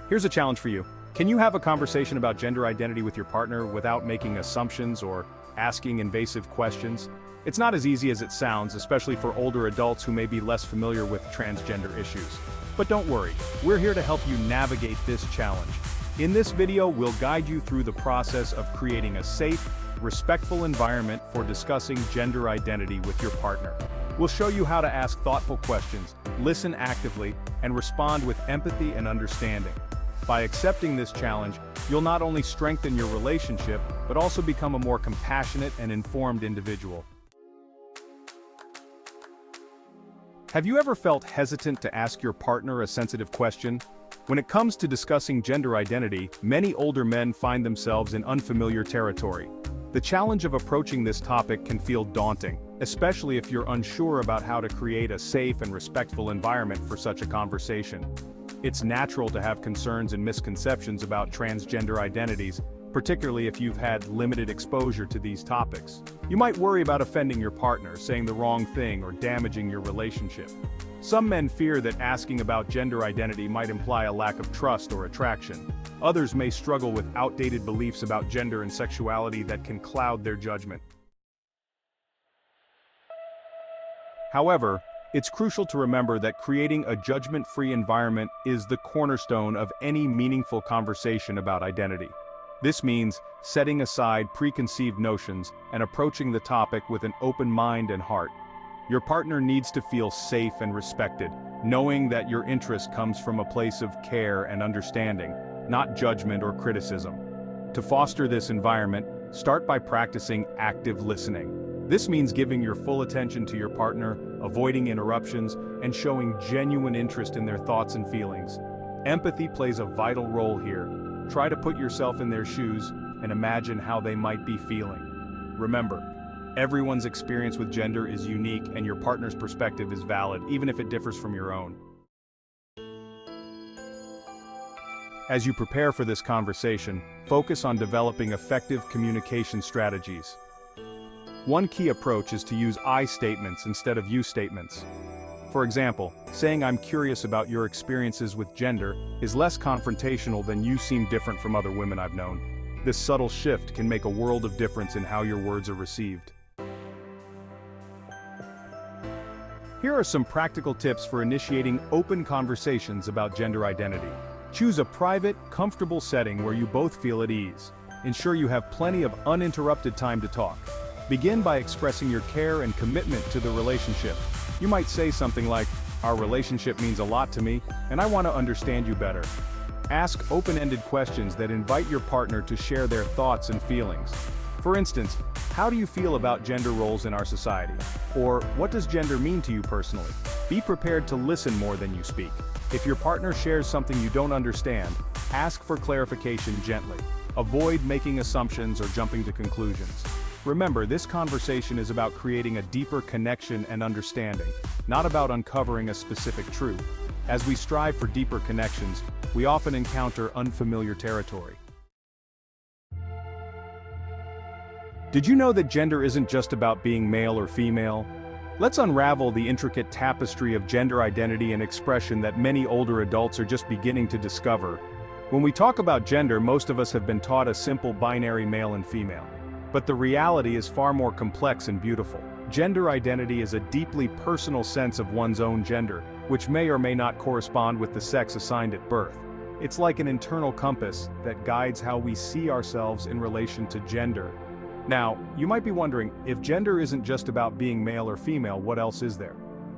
Here's a challenge for you. Can you have a conversation about gender identity with your partner without making assumptions or asking invasive questions? It's not as easy as it sounds, especially for older adults who may be less familiar with transgender issues. But don't worry, we're here to help you navigate this challenge. In this video, we'll guide you through the process of creating a safe, respectful environment for discussing gender identity with your partner. We'll show you how to ask thoughtful questions, listen actively, and respond with empathy and understanding. By accepting this challenge, you'll not only strengthen your relationship, but also become a more compassionate and informed individual. Have you ever felt hesitant to ask your partner a sensitive question? When it comes to discussing gender identity, many older men find themselves in unfamiliar territory. The challenge of approaching this topic can feel daunting, especially if you're unsure about how to create a safe and respectful environment for such a conversation. It's natural to have concerns and misconceptions about transgender identities, particularly if you've had limited exposure to these topics. You might worry about offending your partner, saying the wrong thing, or damaging your relationship. Some men fear that asking about gender identity might imply a lack of trust or attraction. Others may struggle with outdated beliefs about gender and sexuality that can cloud their judgment. However, it's crucial to remember that creating a judgment-free environment is the cornerstone of any meaningful conversation about identity. This means setting aside preconceived notions and approaching the topic with an open mind and heart. Your partner needs to feel safe and respected, knowing that your interest comes from a place of care and understanding, not judgment or criticism. To foster this environment, start by practicing active listening. This means giving your full attention to your partner, avoiding interruptions, and showing genuine interest in their thoughts and feelings. Empathy plays a vital role here. Try to put yourself in their shoes and imagine how they might be feeling. Remember, everyone's experience with gender is unique and your partner's perspective is valid, even if it differs from your own. As you prepare for this conversation, focus on developing effective communication strategies. One key approach is to use I statements instead of you statements. For example, saying "I'm curious about your experiences with gender" is less confrontational than "you seem different from other women I've known." This subtle shift can make a world of difference in how your words are received. Here are some practical tips for initiating open conversations about gender identity. Choose a private, comfortable setting where you both feel at ease. Ensure you have plenty of uninterrupted time to talk. Begin by expressing your care and commitment to the relationship. You might say something like, "Our relationship means a lot to me, and I want to understand you better." Ask open-ended questions that invite your partner to share their thoughts and feelings. For instance, how do you feel about gender roles in our society? Or, what does gender mean to you personally? Be prepared to listen more than you speak. If your partner shares something you don't understand, ask for clarification gently. Avoid making assumptions or jumping to conclusions. Remember, this conversation is about creating a deeper connection and understanding, not about uncovering a specific truth. As we strive for deeper connections, we often encounter unfamiliar territory. Did you know that gender isn't just about being male or female? Let's unravel the intricate tapestry of gender identity and expression that many older adults are just beginning to discover. When we talk about gender, most of us have been taught a simple binary male and female. But the reality is far more complex and beautiful. Gender identity is a deeply personal sense of one's own gender, which may or may not correspond with the sex assigned at birth. It's like an internal compass that guides how we see ourselves in relation to gender. Now, you might be wondering, if gender isn't just about being male or female, what else is there?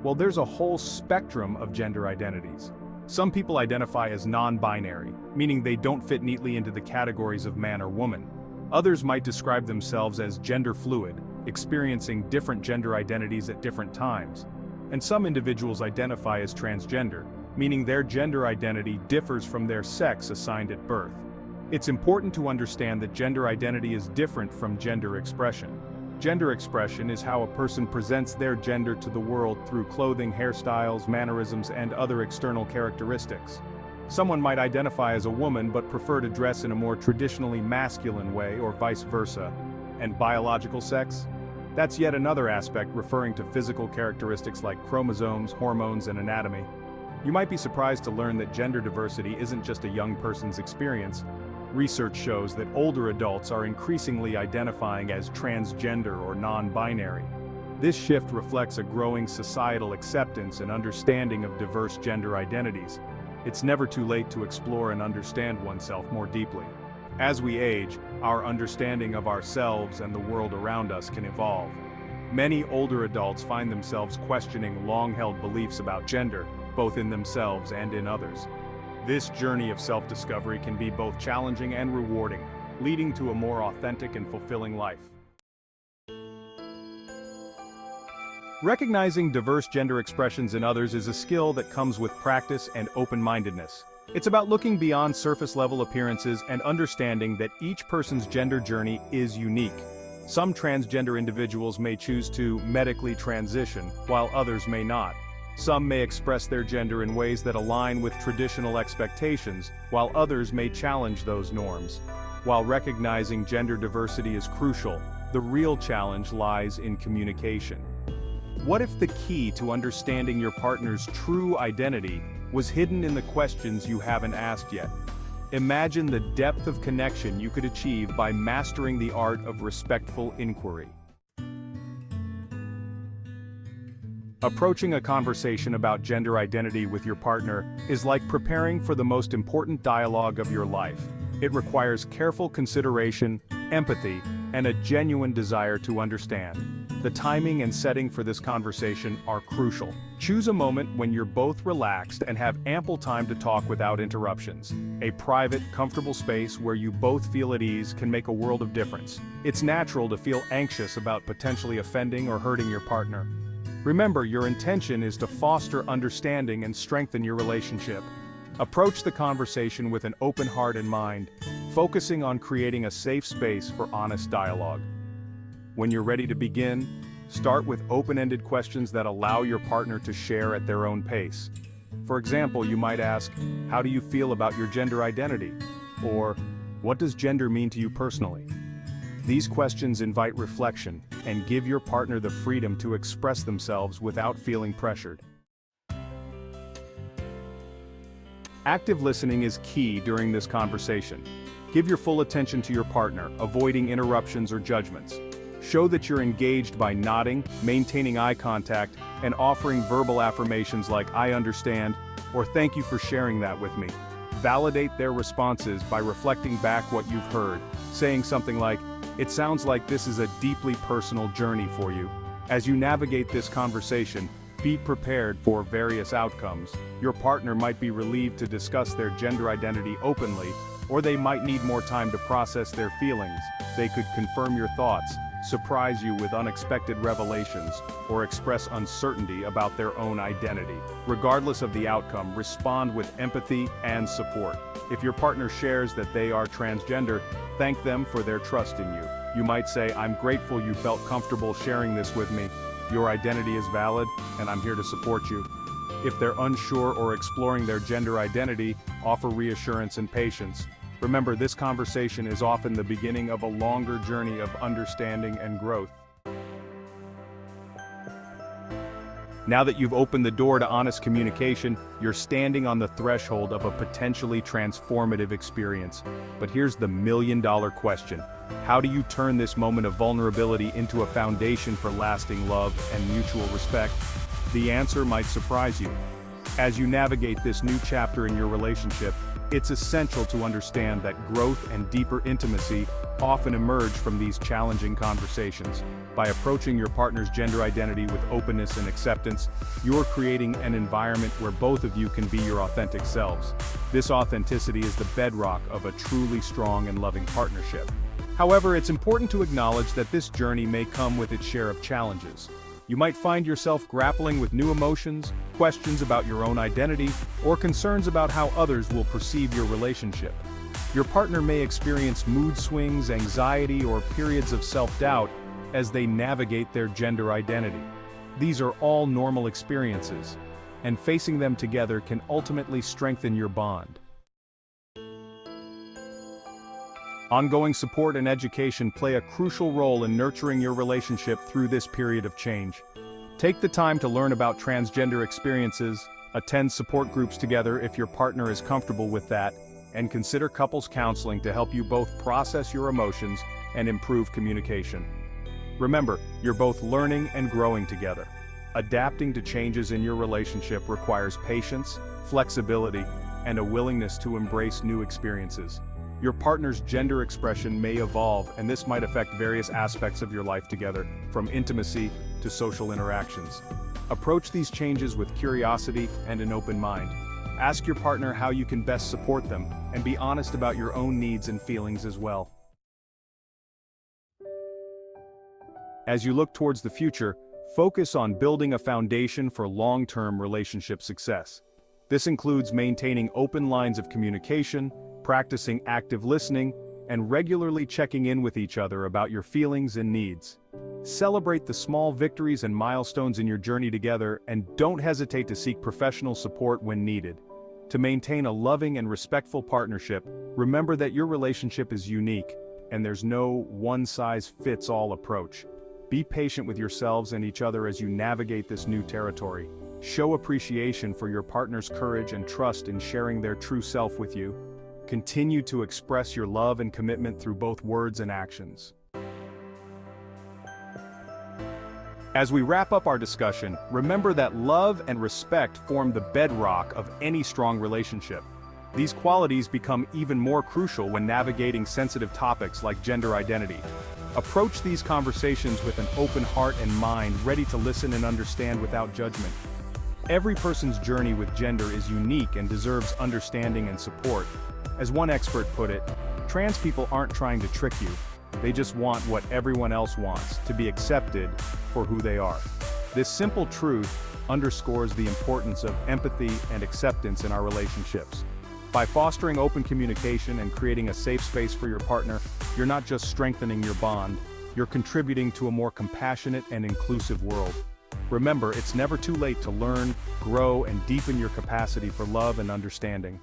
Well, there's a whole spectrum of gender identities. Some people identify as non-binary, meaning they don't fit neatly into the categories of man or woman. Others might describe themselves as gender fluid, experiencing different gender identities at different times. And some individuals identify as transgender, meaning their gender identity differs from their sex assigned at birth. It's important to understand that gender identity is different from gender expression. Gender expression is how a person presents their gender to the world through clothing, hairstyles, mannerisms, and other external characteristics. Someone might identify as a woman but prefer to dress in a more traditionally masculine way, or vice versa. And biological sex? That's yet another aspect referring to physical characteristics like chromosomes, hormones, and anatomy. You might be surprised to learn that gender diversity isn't just a young person's experience. Research shows that older adults are increasingly identifying as transgender or non-binary. This shift reflects a growing societal acceptance and understanding of diverse gender identities. It's never too late to explore and understand oneself more deeply. As we age, our understanding of ourselves and the world around us can evolve. Many older adults find themselves questioning long-held beliefs about gender, both in themselves and in others. This journey of self-discovery can be both challenging and rewarding, leading to a more authentic and fulfilling life. Recognizing diverse gender expressions in others is a skill that comes with practice and open-mindedness. It's about looking beyond surface-level appearances and understanding that each person's gender journey is unique. Some transgender individuals may choose to medically transition, while others may not. Some may express their gender in ways that align with traditional expectations, while others may challenge those norms. While recognizing gender diversity is crucial, the real challenge lies in communication. What if the key to understanding your partner's true identity was hidden in the questions you haven't asked yet? Imagine the depth of connection you could achieve by mastering the art of respectful inquiry. Approaching a conversation about gender identity with your partner is like preparing for the most important dialogue of your life. It requires careful consideration, empathy, and a genuine desire to understand. The timing and setting for this conversation are crucial. Choose a moment when you're both relaxed and have ample time to talk without interruptions. A private, comfortable space where you both feel at ease can make a world of difference. It's natural to feel anxious about potentially offending or hurting your partner. Remember, your intention is to foster understanding and strengthen your relationship. Approach the conversation with an open heart and mind, focusing on creating a safe space for honest dialogue. When you're ready to begin, start with open-ended questions that allow your partner to share at their own pace. For example, you might ask, "How do you feel about your gender identity?" Or, "What does gender mean to you personally?" These questions invite reflection and give your partner the freedom to express themselves without feeling pressured. Active listening is key during this conversation. Give your full attention to your partner, avoiding interruptions or judgments. Show that you're engaged by nodding, maintaining eye contact, and offering verbal affirmations like "I understand" or "Thank you for sharing that with me." Validate their responses by reflecting back what you've heard, saying something like, "It sounds like this is a deeply personal journey for you." As you navigate this conversation, be prepared for various outcomes. Your partner might be relieved to discuss their gender identity openly, or they might need more time to process their feelings. They could confirm your thoughts, surprise you with unexpected revelations, or express uncertainty about their own identity. Regardless of the outcome, respond with empathy and support. If your partner shares that they are transgender, thank them for their trust in you. You might say, "I'm grateful you felt comfortable sharing this with me. Your identity is valid, and I'm here to support you." If they're unsure or exploring their gender identity, offer reassurance and patience. Remember, this conversation is often the beginning of a longer journey of understanding and growth. Now that you've opened the door to honest communication, you're standing on the threshold of a potentially transformative experience. But here's the million-dollar question. How do you turn this moment of vulnerability into a foundation for lasting love and mutual respect? The answer might surprise you. As you navigate this new chapter in your relationship, it's essential to understand that growth and deeper intimacy often emerge from these challenging conversations. By approaching your partner's gender identity with openness and acceptance, you're creating an environment where both of you can be your authentic selves. This authenticity is the bedrock of a truly strong and loving partnership. However, it's important to acknowledge that this journey may come with its share of challenges. You might find yourself grappling with new emotions, questions about your own identity, or concerns about how others will perceive your relationship. Your partner may experience mood swings, anxiety, or periods of self-doubt as they navigate their gender identity. These are all normal experiences, and facing them together can ultimately strengthen your bond. Ongoing support and education play a crucial role in nurturing your relationship through this period of change. Take the time to learn about transgender experiences, Attend support groups together if your partner is comfortable with that, and consider couples counseling to help you both process your emotions and improve communication. Remember, you're both learning and growing together. Adapting to changes in your relationship requires patience, flexibility, and a willingness to embrace new experiences. Your partner's gender expression may evolve, and this might affect various aspects of your life together, from intimacy to social interactions. Approach these changes with curiosity and an open mind. Ask your partner how you can best support them, and be honest about your own needs and feelings as well. As you look towards the future, focus on building a foundation for long-term relationship success. This includes maintaining open lines of communication, practicing active listening, and regularly checking in with each other about your feelings and needs. Celebrate the small victories and milestones in your journey together, and don't hesitate to seek professional support when needed. To maintain a loving and respectful partnership, remember that your relationship is unique, and there's no one-size-fits-all approach. Be patient with yourselves and each other as you navigate this new territory. Show appreciation for your partner's courage and trust in sharing their true self with you. Continue to express your love and commitment through both words and actions. As we wrap up our discussion, remember that love and respect form the bedrock of any strong relationship. These qualities become even more crucial when navigating sensitive topics like gender identity. Approach these conversations with an open heart and mind, ready to listen and understand without judgment. Every person's journey with gender is unique and deserves understanding and support. As one expert put it, trans people aren't trying to trick you. They just want what everyone else wants, to be accepted for who they are. This simple truth underscores the importance of empathy and acceptance in our relationships. By fostering open communication and creating a safe space for your partner, you're not just strengthening your bond, you're contributing to a more compassionate and inclusive world. Remember, it's never too late to learn, grow, and deepen your capacity for love and understanding.